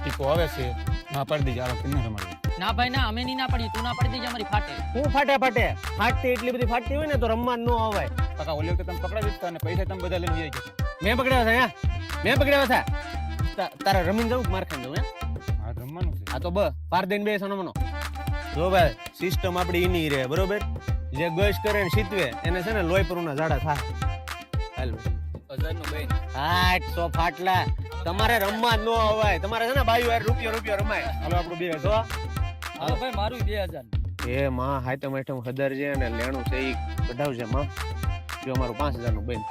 ટીકો આવે છે ના પાડી દેજે આ વખતે ન રમાડવી. ના ભાઈ ના, અમે નહીં ના પડી, તું ના પડી દેજે અમારી ફાટે. હું ફાટતી એટલી બધી ફાટતી હોય ને તો રમવા ન અવાય. કાકા ઓલી વખતે તમે પકડાવી દીધા અને પૈસા તમે બધા લઈને જઈ ગયા. મેં પકડ્યા હતા મેં પકડ્યા હતા. તારે રમીને જવું કે માર ખાઈને જવું? હા રમવાનું છે. આ તો પાર દઈને બે સનમનો. જો ભાઈ સિસ્ટમ આપડી ઈની રહે બરોબર. જે ગશ કરે ને શીતવે એને છે ને લોહી પરુના ઝાડા થાય. હાલ 1000 નું બેન. 800 ફાટલા. તમારે રમવા ન અવાય. તમારે છે ને બાયું યાર રૂપિયો રમાય. હાલો આપણું 2000. તો હાલો ભાઈ મારું 2000. એ માં હાઈટમ આઈટમ હદર છે અને લેણું છે ઈ કઢાવશે માં. જો અમારું 5000 નું બેન.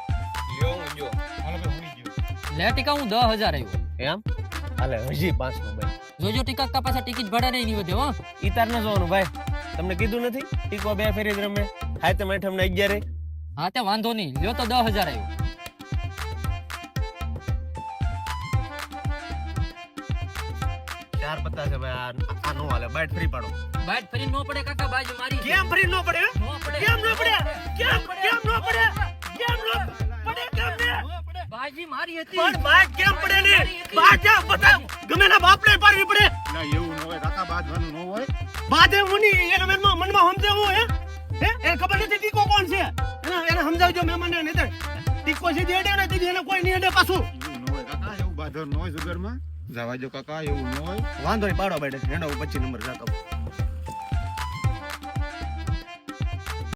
લ્યો હું જો. હાલો ભાઈ ભૂલી ગયો. લે ટીકા હું 10000 આવ્યો. એમ હાલે હજી 5 નું બેન. જોજો ટીકા કા પાછા ટિકિટ ભાડા નહીં વધે હો. ઈ તાર ન જોવાનું ભાઈ. તમને કીધું નથી ટીકો 2 ફેરી જ રમે. હાઈટમ આઈટમ ને 11. હા તે વાંધો નહીં, લ્યો તો 10000 આવ્યો. ચાર પત્તા છે ભાઈ. આ નો હાલે. બાઈટ ફ્રી પાડો. બાઈટ ફરી નો પડે કાકા, બાજુ મારી. કેમ ફ્રી નો પડે? નો પડે. કેમ નો પડે? કેમ નો પડે? કેમ નો પડે? કેમ ને? બાજી મારી હતી. પણ બાઈટ કેમ પડે ને? બાજા બતાવ. ગમે ના બાપને પાડવી પડે. ના એવું ન હોય કાકા બાજવાનું ન હોય. બાદે મુની એને મનમાં સમજાવું હે? એને ખબર નથી ટીકો કોણ છે? એને સમજાવજો મહેમાનને નહીતર ટીકો સીધી હેડે ને દીદી એને કોઈ નહીં હેડે પાછું. એવું ન હોય કાકા એવું બાજર ન હોય જુગારમાં. જવા જો કાકા એવું ન હોય. વાંધો નહીં પાડો બેઠે હેડો 25 નંબર જાતો.